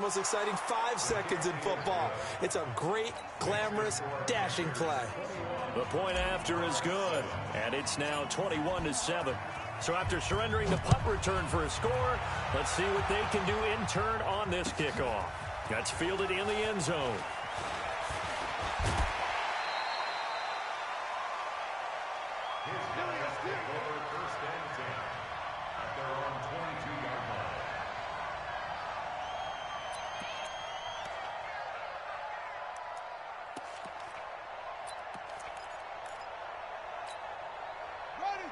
most exciting 5 seconds in football. It's a great, glamorous, dashing play. The point after is good, and it's now 21-7. So after surrendering the punt return for a score, let's see what they can do in turn on this kickoff. That's fielded in the end zone.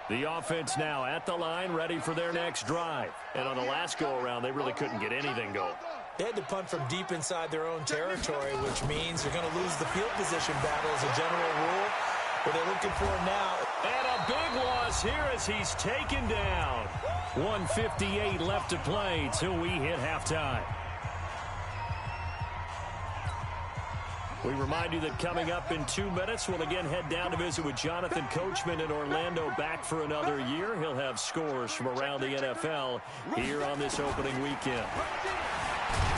The offense now at the line, ready for their next drive. And on the last go-around, they really couldn't get anything going. They had to punt from deep inside their own territory, which means they're going to lose the field position battle as a general rule. But they're looking for it now. And a big loss here as he's taken down. 1:58 left to play till we hit halftime. We remind you that coming up in 2 minutes, we'll again head down to visit with Jonathan Coachman in Orlando, back for another year. He'll have scores from around the NFL here on this opening weekend.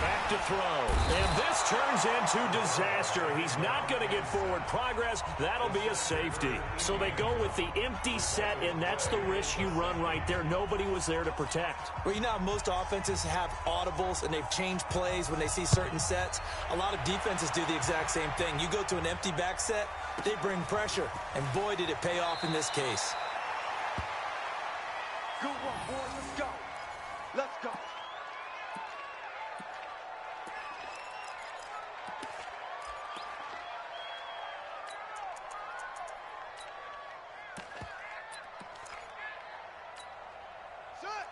Back to throw. And this turns into disaster. He's not going to get forward progress. That'll be a safety. So they go with the empty set, and that's the risk you run right there. Nobody was there to protect. Well, you know how most offenses have audibles, and they've changed plays when they see certain sets. A lot of defenses do the exact same thing. You go to an empty back set, they bring pressure. And boy, did it pay off in this case. Good one, boys. Let's go. Let's go.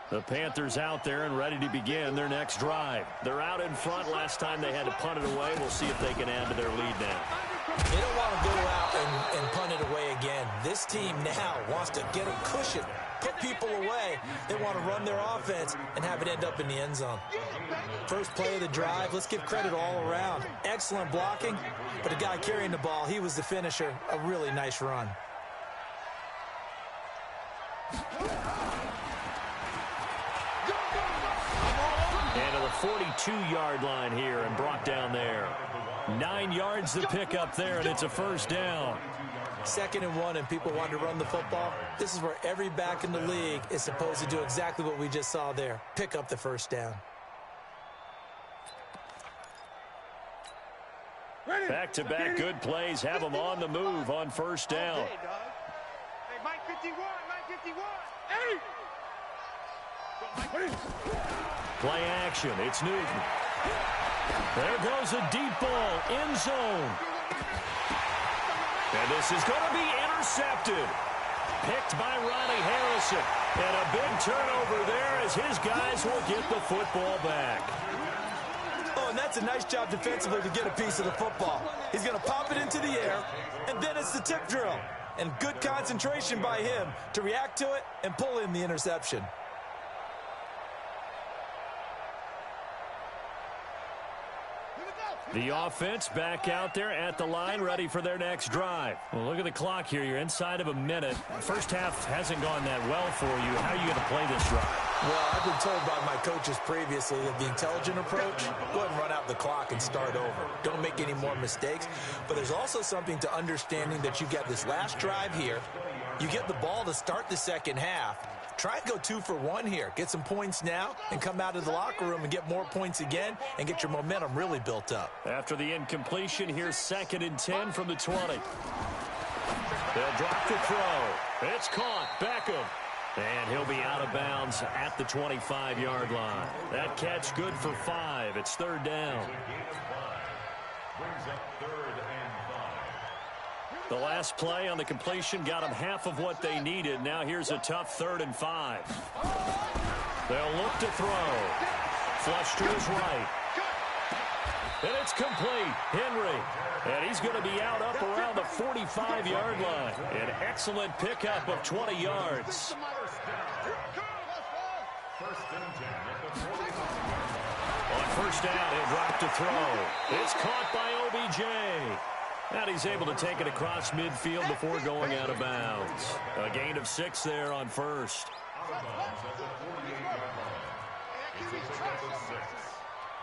The Panthers out there and ready to begin their next drive. They're out in front. Last time they had to punt it away. We'll see if they can add to their lead now. They don't want to go out and punt it away again. This team now wants to get a cushion, put people away. They want to run their offense and have it end up in the end zone. First play of the drive, let's give credit all around. Excellent blocking, but the guy carrying the ball, he was the finisher. A really nice run. And to the 42-yard line here and brought down there. 9 yards to pick up there, and it's a first down. 2nd and 1, and people want to run the football. This is where every back in the league is supposed to do exactly what we just saw there. Pick up the first down. Back-to-back good plays have them on the move on first down. Hey, Mike 51, Mike 51. Hey! Play action. It's Newton. There goes a deep ball. End zone. And this is going to be intercepted. Picked by Ronnie Harrison. And a big turnover there as his guys will get the football back. Oh, and that's a nice job defensively to get a piece of the football. He's going to pop it into the air, and then it's the tip drill. And good concentration by him to react to it and pull in the interception. The offense back out there at the line, ready for their next drive. Well, look at the clock here. You're inside of a minute. First half hasn't gone that well for you. How are you going to play this drive? Well, I've been told by my coaches previously that the intelligent approach, go ahead and run out the clock and start over. Don't make any more mistakes. But there's also something to understanding that you get this last drive here. You get the ball to start the second half. Try and go 2 for 1 here. Get some points now and come out of the locker room and get more points again and get your momentum really built up. After the incompletion, here's 2nd and 10 from the 20. They'll drop the throw. It's caught. Beckham. And he'll be out of bounds at the 25-yard line. That catch good for 5. It's 3rd down. The last play on the completion got them half of what they needed. Now here's a tough 3rd and 5. They'll look to throw. Flush to his right. And it's complete. Henry. And he's going to be out up around the 45-yard line. An excellent pickup of 20 yards. On first down, he'll drop to throw. It's caught by OBJ. And he's able to take it across midfield before going out of bounds. A gain of 6 there on first.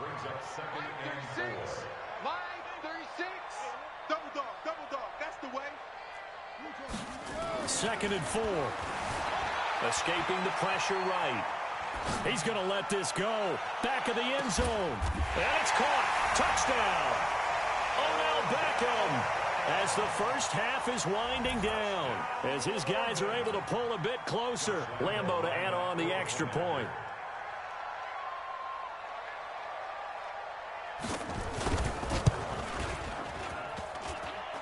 Brings up second and 4. Line 36. Double dog. That's the way. Second and 4. Escaping the pressure right. He's going to let this go. Back of the end zone. And it's caught. Touchdown. Odell Beckham. As the first half is winding down. As his guys are able to pull a bit closer. Lambeau to add on the extra point.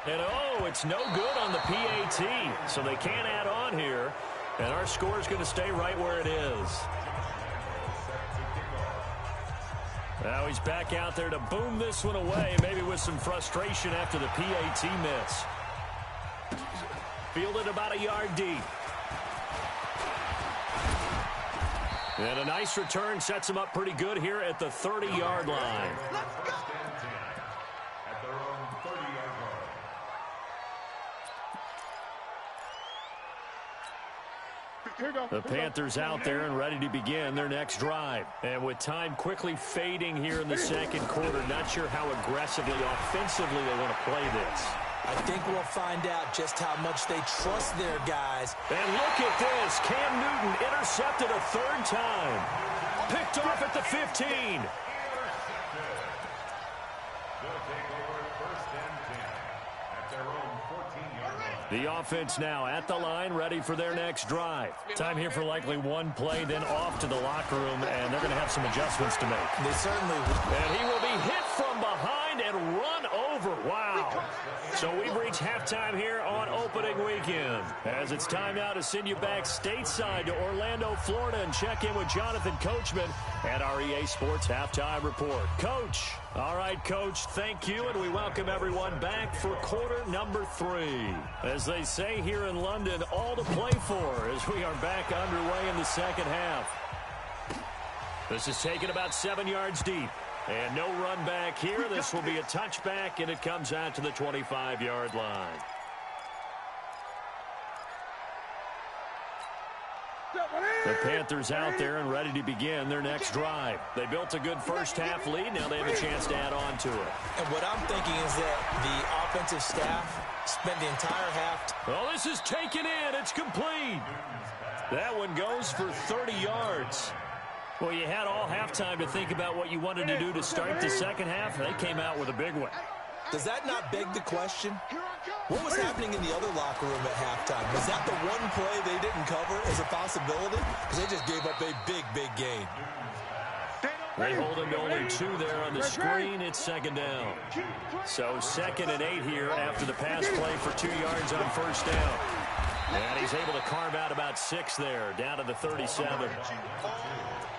And it's no good on the PAT. So they can't add on here. And our score is going to stay right where it is. Now he's back out there to boom this one away, maybe with some frustration after the PAT miss. Fielded about a yard deep. And a nice return sets him up pretty good here at the 30-yard line. At their own 30-yard line. The Panthers out there and ready to begin their next drive. And with time quickly fading here in the second quarter, not sure how aggressively, offensively they want to play this. I think we'll find out just how much they trust their guys. And look at this. Cam Newton intercepted a third time. Picked off at the 15. They'll take over first and 10 at their own 14-yard line. The offense now at the line, ready for their next drive. Time here for likely one play, then off to the locker room, and they're going to have some adjustments to make. They certainly will. And he will be hit from behind and run over. Wow. So we've reached halftime here on opening weekend. As it's time now to send you back stateside to Orlando, Florida, and check in with Jonathan Coachman at our EA Sports Halftime Report. Coach. All right, Coach, thank you, and we welcome everyone back for quarter number 3. As they say here in London, all to play for as we are back underway in the second half. This is taken about 7 yards deep. And no run back here. This will be a touchback, and it comes out to the 25-yard line. The Panthers out there and ready to begin their next drive. They built a good first half lead. Now they have a chance to add on to it. And what I'm thinking is that the offensive staff spent the entire half. Well, this is taken in. It's complete. That one goes for 30 yards. Well, you had all halftime to think about what you wanted to do to start the second half. They came out with a big one. Does that not beg the question? What was happening in the other locker room at halftime? Was that the one play they didn't cover as a possibility? Because they just gave up a big, big gain. They hold him to only 2 there on the screen. It's second down. So 2nd and 8 here after the pass play for 2 yards on first down. And he's able to carve out about 6 there, down to the 37.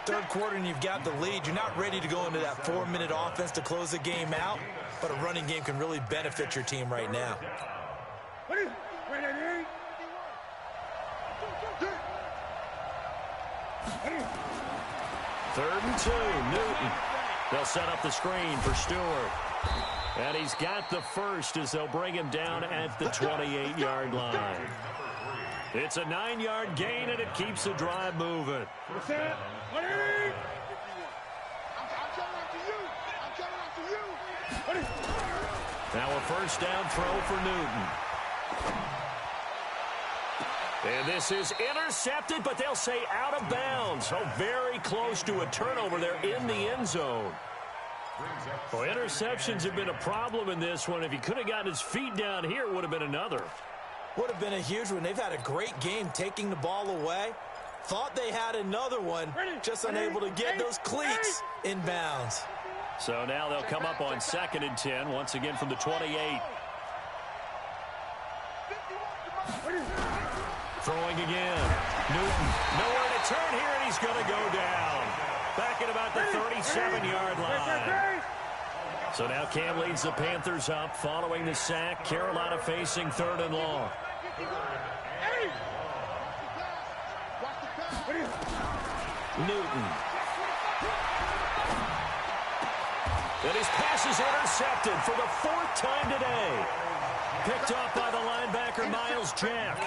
Third quarter and you've got the lead. You're not ready to go into that 4-minute offense to close the game out, but a running game can really benefit your team right now. Third and 2, Newton. They'll set up the screen for Stewart. And he's got the first as they'll bring him down at the 28-yard line. It's a 9-yard gain, and it keeps the drive moving. Now a first down throw for Newton. And this is intercepted, but they'll say out of bounds. So very close to a turnover there in the end zone. Well, interceptions have been a problem in this one. If he could have gotten his feet down here, it would have been another. Would have been a huge one. They've had a great game taking the ball away. Thought they had another one, just unable to get those cleats in bounds. So now they'll come up on 2nd and 10, once again from the 28. Throwing again. Newton, nowhere to turn here, and he's going to go down. Back at about the 37-yard line. So now Cam leads the Panthers up following the sack. Carolina facing 3rd and long. Newton. And his pass is intercepted for the 4th time today. Picked off by the linebacker, Miles Jack.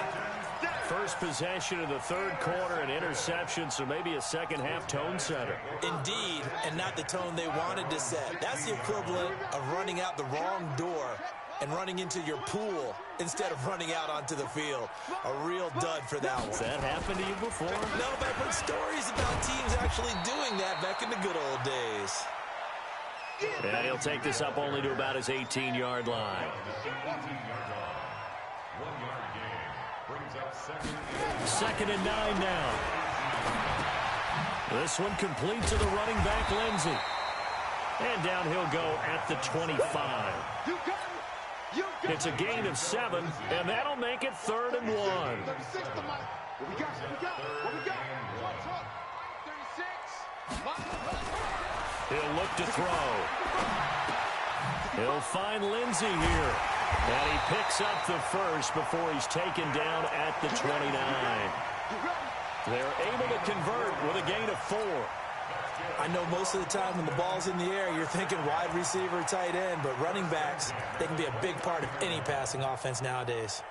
first possession of the third quarter, an interception, so maybe a second-half tone setter. Indeed, and not the tone they wanted to set. That's the equivalent of running out the wrong door and running into your pool instead of running out onto the field. A real dud for that one. Has that happened to you before? No, but I've heard stories about teams actually doing that back in the good old days. And he'll take this up only to about his 18-yard line. 1-yard gain brings up second and 9 now. This one complete to the running back, Lindsey. And down he'll go at the 25. It's a gain of 7, and that'll make it 3rd and 1. He'll look to throw. He'll find Lindsey here. And he picks up the first before he's taken down at the 29. They're able to convert with a gain of 4. I know most of the time when the ball's in the air, you're thinking wide receiver, tight end, but running backs, they can be a big part of any passing offense nowadays.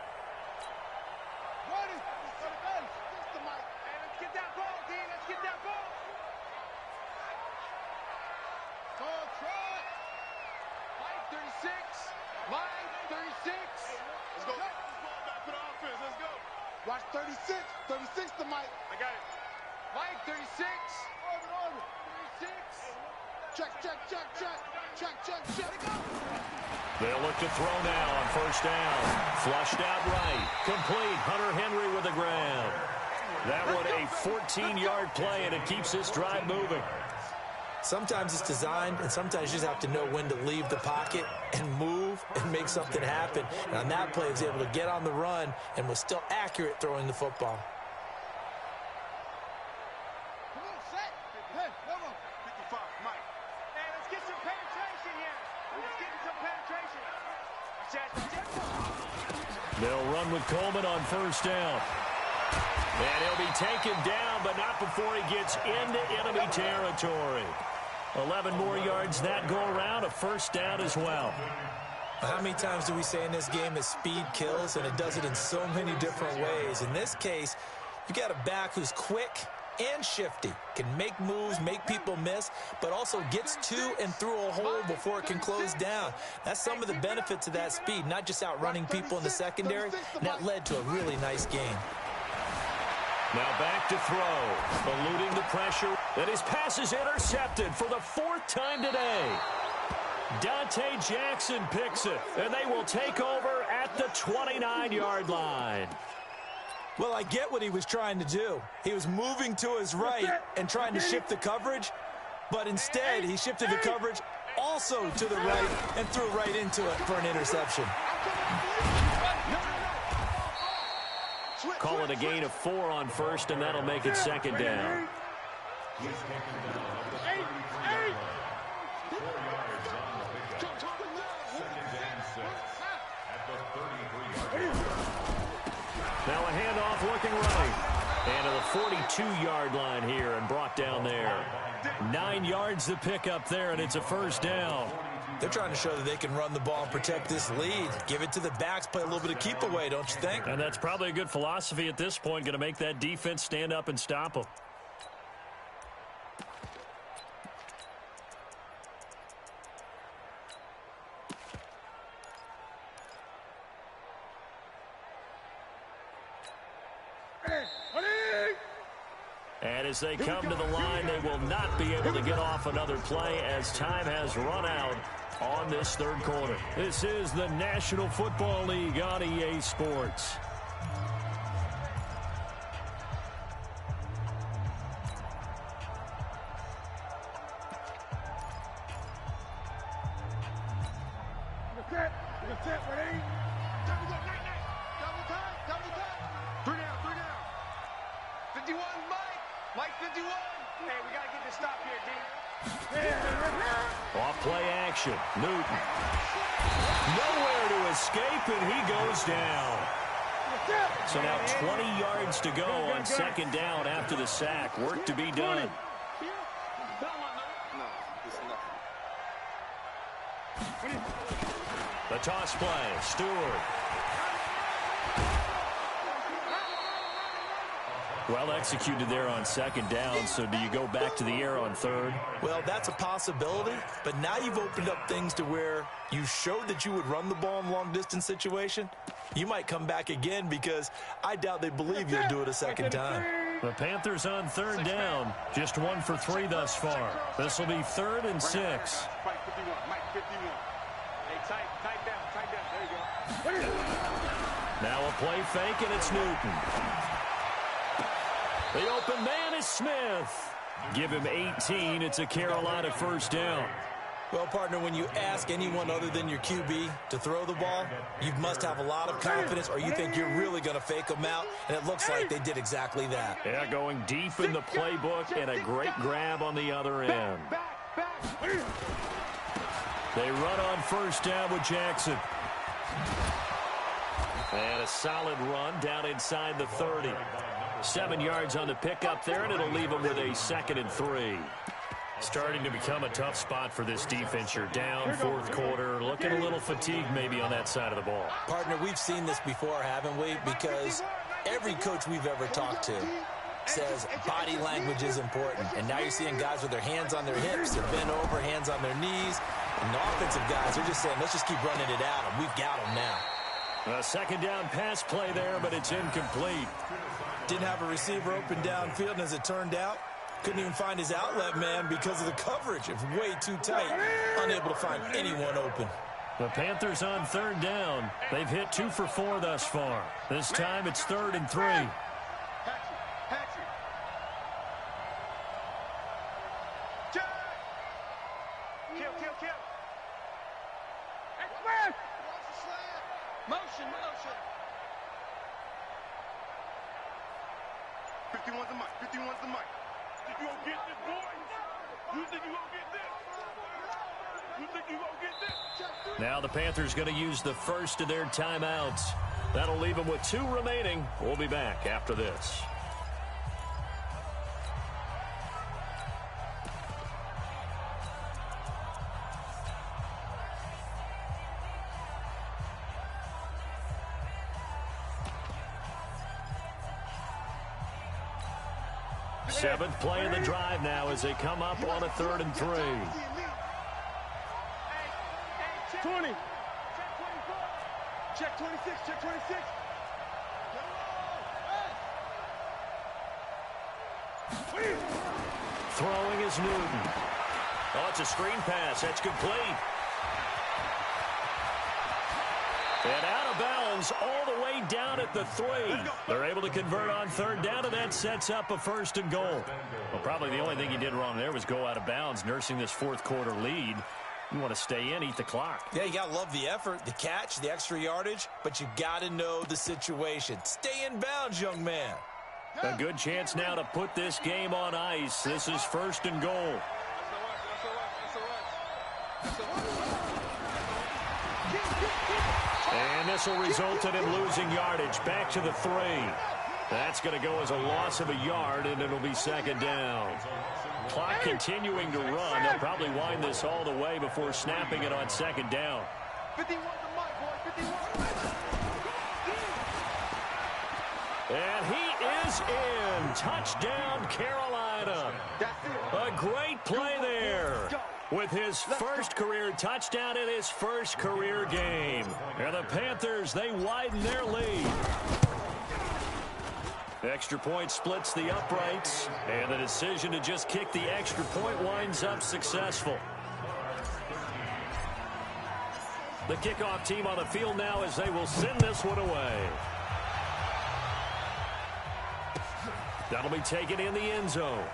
Watch 36. 36 to Mike. I got it. Mike, 36. Order. 36. Check. They'll look to throw now on first down. Flushed out right. Complete. Hunter Henry with the grab. That one a 14-yard play, and it keeps this drive moving. Sometimes it's designed, and sometimes you just have to know when to leave the pocket and move and make something happen. And on that play, he was able to get on the run and was still accurate throwing the football. Come on, set. Hey, come on. 55, Mike. Hey, let's get some penetration here. Let's get some penetration. They'll run with Coleman on first down. And he'll be taken down, but not before he gets into enemy territory. 11 more yards that go around, a first down as well. How many times do we say in this game that speed kills, and it does it in so many different ways? In this case, you got a back who's quick and shifty, can make moves, make people miss, but also gets to and through a hole before it can close down. That's some of the benefits of that speed, not just outrunning people in the secondary, and that led to a really nice game. Now back to throw, eluding the pressure, and his pass is intercepted for the 4th time today. Dante Jackson picks it, and they will take over at the 29-yard line. Well, I get what he was trying to do. He was moving to his right and trying to shift the coverage, but instead he shifted the coverage also to the right and threw right into it for an interception. Call it a gain of 4 on first, and that'll make it 2nd down. Now a handoff looking right. And to the 42-yard line here and brought down there. 9 yards to pick up there, and it's a first down. They're trying to show that they can run the ball and protect this lead. Give it to the backs, play a little bit of keep away, don't you think? And that's probably a good philosophy at this point, going to make that defense stand up and stop them. And as they come to the line, they will not be able to get off another play as time has run out on this 3rd quarter. This is the National Football League on EA Sports. Off-play action. Newton. Nowhere to escape, and he goes down. So now 20 yards to go on 2nd down after the sack. Work to be done. The toss play. Stewart. Well executed there on second down, so do you go back to the air on third? Well, that's a possibility, but now you've opened up things to where you showed that you would run the ball in long-distance situation. You might come back again because I doubt they believe you'll do it a second time. The Panthers on third down. Just 1 for 3 thus far. This will be 3rd and 6. Mike 51. Mike 51. Hey, tight down. There you go. Now a play fake, and it's Newton. The open man is Smith. Give him 18. It's a Carolina first down. Well, partner, when you ask anyone other than your QB to throw the ball, you must have a lot of confidence, or you think you're really going to fake them out, and it looks like they did exactly that. Yeah, going deep in the playbook, and a great grab on the other end. They run on first down with Jackson. And a solid run down inside the 30. 7 yards on the pickup there, and it'll leave them with a 2nd and 3. Starting to become a tough spot for this defense. You're down, 4th quarter, looking a little fatigued maybe on that side of the ball. Partner, we've seen this before, haven't we? Because every coach we've ever talked to says body language is important. And now you're seeing guys with their hands on their hips, they're bent over, hands on their knees. And the offensive guys are just saying, let's just keep running it at them. We've got them now. A second down pass play there, but it's incomplete. Didn't have a receiver open downfield, and as it turned out, couldn't even find his outlet man because of the coverage. It was way too tight, unable to find anyone open. The Panthers on third down. They've hit 2 for 4 thus far. This time it's 3rd and 3. Kill. Motion. 51's the mic. 51's the mic. Think you gonna get this, boy? You think you gonna get this? You think you gonna get this? Now the Panthers going to use the first of their timeouts. That'll leave them with 2 remaining. We'll be back after this. Seventh play of the drive now as they come up on a 3rd and 3. 20. Check 26. Check 26. Throwing is Newton. Oh, it's a screen pass. That's complete. And out of bounds all the way down at the 3. They're able to convert on third down, and that sets up a 1st and goal. Well, probably the only thing he did wrong there was go out of bounds, nursing this 4th quarter lead. You want to stay in, eat the clock. Yeah, you got to love the effort, the catch, the extra yardage, but you got to know the situation. Stay in bounds, young man. A good chance now to put this game on ice. This is 1st and goal. And this will result in him losing yardage back to the 3. That's going to go as a loss of a yard, and it'll be 2nd down. Clock continuing to run. They'll probably wind this all the way before snapping it on 2nd down. 51 the mic, boy. 51. And he is in. Touchdown, Carolina. A great play there. With his first career touchdown in his first career game. And the Panthers, they widen their lead. Extra point splits the uprights, and the decision to just kick the extra point winds up successful. The kickoff team on the field now as they will send this one away. That'll be taken in the end zone.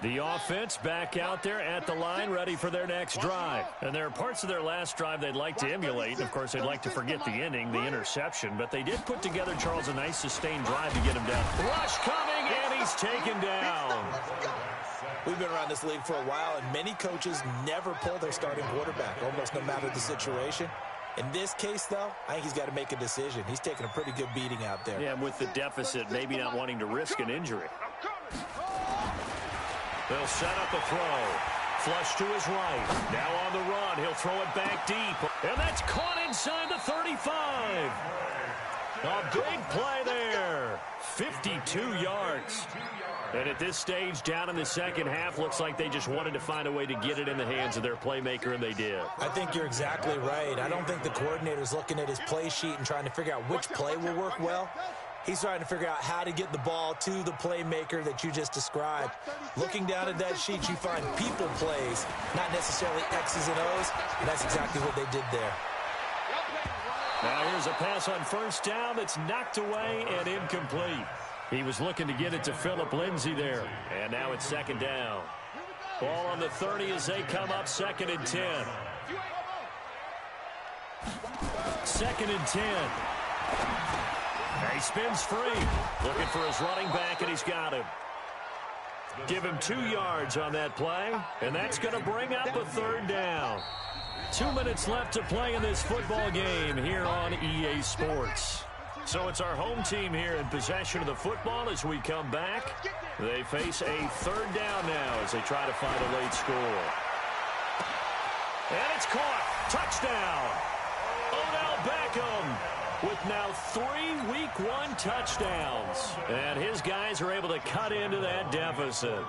The offense back out there at the line, ready for their next drive. And there are parts of their last drive they'd like to emulate. Of course, they'd like to forget the ending, the interception. But they did put together, Charles, a nice sustained drive to get him down. Rush coming, and he's taken down. We've been around this league for a while, and many coaches never pull their starting quarterback, almost no matter the situation. In this case, though, I think he's got to make a decision. He's taking a pretty good beating out there. Yeah, with the deficit, maybe not wanting to risk an injury. They'll set up a throw. Flush to his right. Now on the run. He'll throw it back deep. And that's caught inside the 35. A big play there. 52 yards. And at this stage, down in the second half, looks like they just wanted to find a way to get it in the hands of their playmaker, and they did. I think you're exactly right. I don't think the coordinator's looking at his play sheet and trying to figure out which play will work well. He's trying to figure out how to get the ball to the playmaker that you just described. Looking down at that sheet, you find people plays, not necessarily X's and O's, and that's exactly what they did there. Now here's a pass on first down that's knocked away and incomplete. He was looking to get it to Phillip Lindsay there. And now it's second down. Ball on the 30 as they come up, 2nd and 10. 2nd and 10. He spins free. Looking for his running back, and he's got him. Give him 2 yards on that play, and that's going to bring up a 3rd down. 2 minutes left to play in this football game here on EA Sports. So it's our home team here in possession of the football as we come back. They face a 3rd down now as they try to find a late score. And it's caught. Touchdown. Odell Beckham with now 3 Week 1 touchdowns. And his guys are able to cut into that deficit.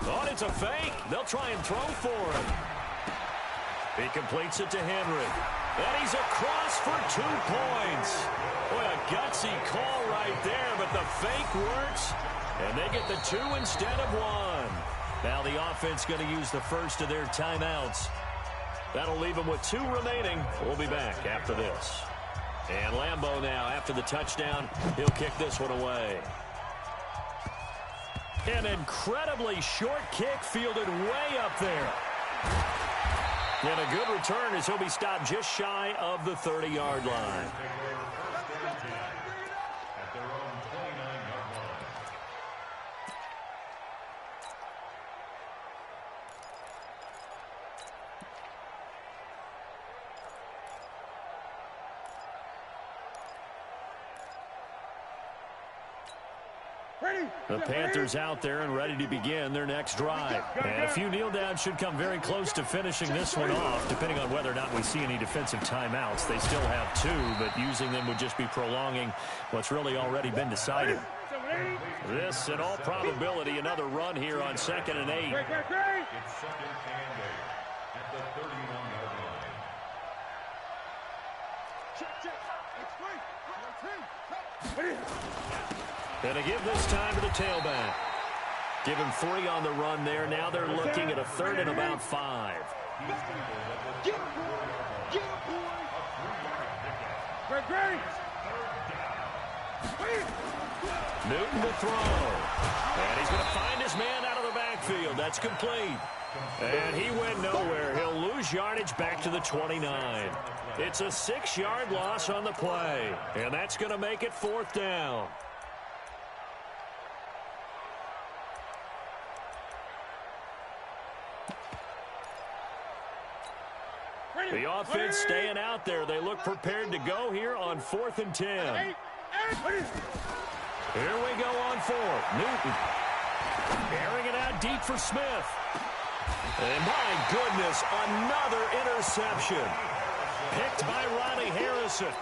Oh, it's a fake. They'll try and throw for him. He completes it to Henry. And he's across for 2 points. Boy, a gutsy call right there, but the fake works. And they get the 2 instead of 1. Now the offense going to use the first of their timeouts. That'll leave them with 2 remaining. We'll be back after this. And Lambeau now, after the touchdown, he'll kick this one away. An incredibly short kick fielded way up there. And a good return as he'll be stopped just shy of the 30-yard line. At their own 29-yard line. The Panthers out there and ready to begin their next drive. And a few kneel downs should come very close to finishing this one off, depending on whether or not we see any defensive timeouts. They still have 2, but using them would just be prolonging what's really already been decided. This, in all probability, another run here on 2nd and 8. It's 2nd and 8 at the 31-yard line. And to give this time to the tailback. Give him 3 on the run there. Now they're looking at a 3rd and about 5. Newton to throw. And he's going to find his man out of the backfield. That's complete. And he went nowhere. He'll lose yardage back to the 29. It's a 6-yard loss on the play. And that's going to make it 4th down. The offense staying out there. They look prepared to go here on 4th and 10. Here we go on 4th. Newton airing it out deep for Smith. And my goodness, another interception. Picked by Ronnie Harrison.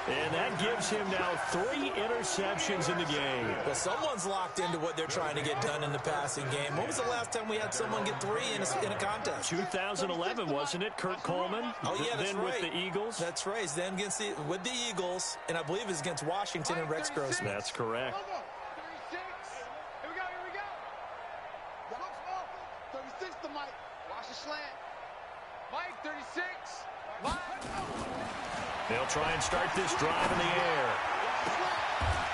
And that gives him now 3 interceptions in the game. Well, someone's locked into what they're trying to get done in the passing game. When was the last time we had someone get 3 in a contest? 2011, wasn't it? Kurt Coleman? Oh, yeah, that's then right. With the Eagles? That's right. Then with the Eagles, and I believe it's against Washington and Rex Grossman. That's correct. 36. Here we go. Look small. 36 to Mike. Watch the slant. Mike, 36. Mike. They'll try and start this drive in the air.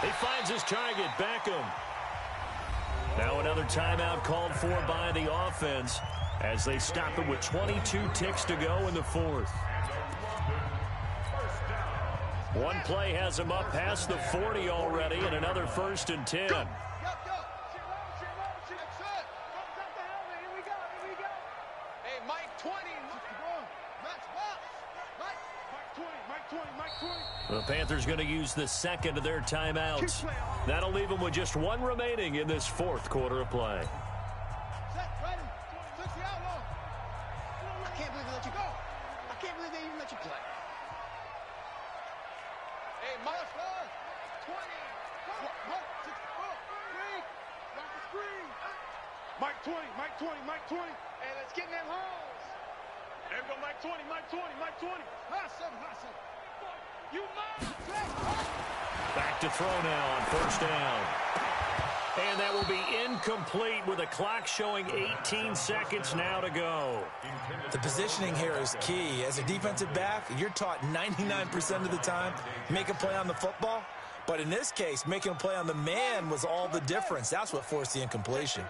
He finds his target, Beckham. Now another timeout called for by the offense as they stop it with 22 ticks to go in the 4th. One play has him up past the 40 already, and another 1st and 10. Hey, Mike 20. The Panthers going to use the 2nd of their timeouts. That'll leave them with just 1 remaining in this 4th quarter of play. Mike 20. Mike 16. Mike 20. Mike 20. Mike 20. Hey, let's get in them holes. There we go, Mike 20. Mike 20. Mike 20. Hot 7. Hot 7. You must. Back to throw now on first down. And that will be incomplete with the clock showing 18 seconds now to go. The positioning here is key. As a defensive back, you're taught 99% of the time, make a play on the football. But in this case, making a play on the man was all the difference. That's what forced the incompletion.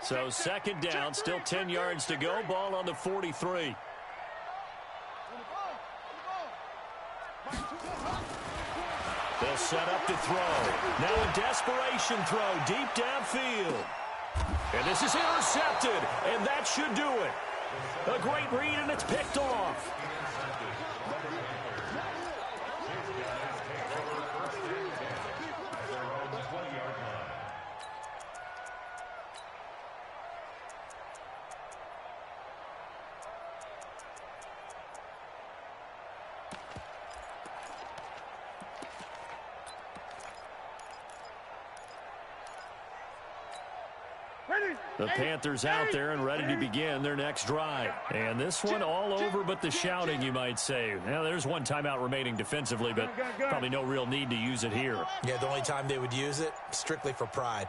So second down, still 10 yards to go. Ball on the 43. They'll set up to throw. Now a desperation throw deep downfield. And this is intercepted, and that should do it. A great read, and it's picked off. The Panthers out there and ready to begin their next drive. And this one all over but the shouting, you might say. Now, there's one timeout remaining defensively, but probably no real need to use it here. Yeah, the only time they would use it, strictly for pride.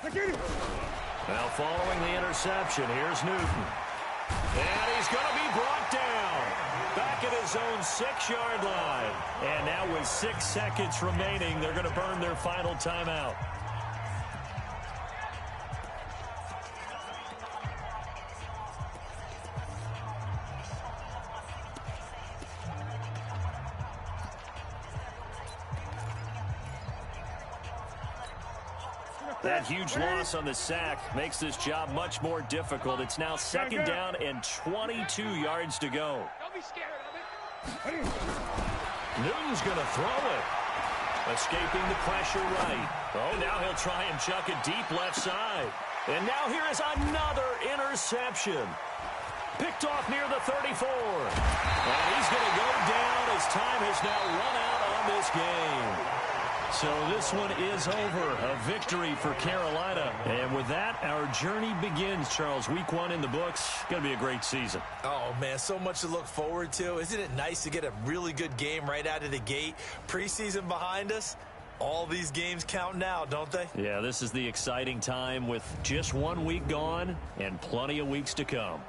Well, following the interception, here's Newton. And he's going to be brought down. Back at his own 6-yard line. And now with 6 seconds remaining, they're going to burn their final timeout. That huge loss on the sack makes this job much more difficult. It's now second down and 22 yards to go. Don't be scared of it. Newton's going to throw it. Escaping the pressure right. Oh, now he'll try and chuck it deep left side. And now here is another interception. Picked off near the 34. And he's going to go down as time has now run out on this game. So this one is over. A victory for Carolina. And with that, our journey begins, Charles. Week 1 in the books. Going to be a great season. Oh, man, so much to look forward to. Isn't it nice to get a really good game right out of the gate? Preseason behind us. All these games count now, don't they? Yeah, this is the exciting time with just 1 week gone and plenty of weeks to come.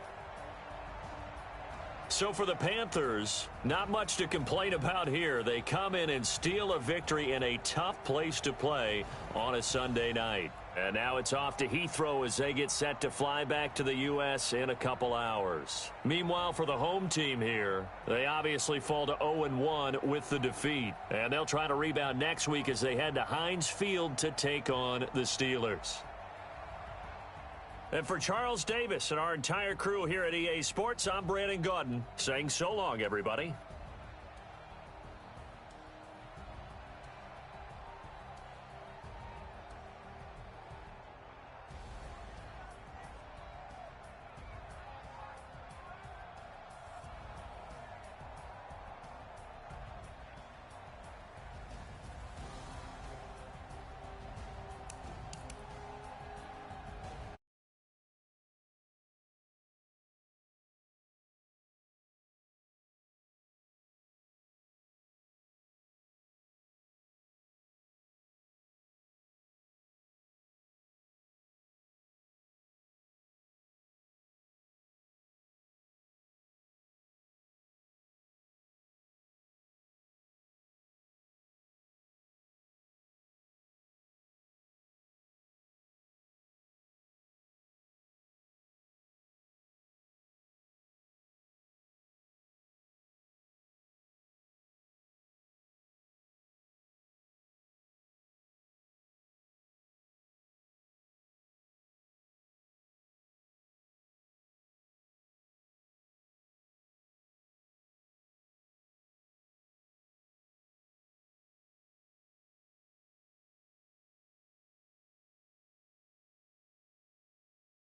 So for the Panthers, not much to complain about here. They come in and steal a victory in a tough place to play on a Sunday night. And now it's off to Heathrow as they get set to fly back to the U.S. in a couple hours. Meanwhile, for the home team here, they obviously fall to 0-1 with the defeat. And they'll try to rebound next week as they head to Heinz Field to take on the Steelers. And for Charles Davis and our entire crew here at EA Sports, I'm Brandon Gaudin saying so long, everybody.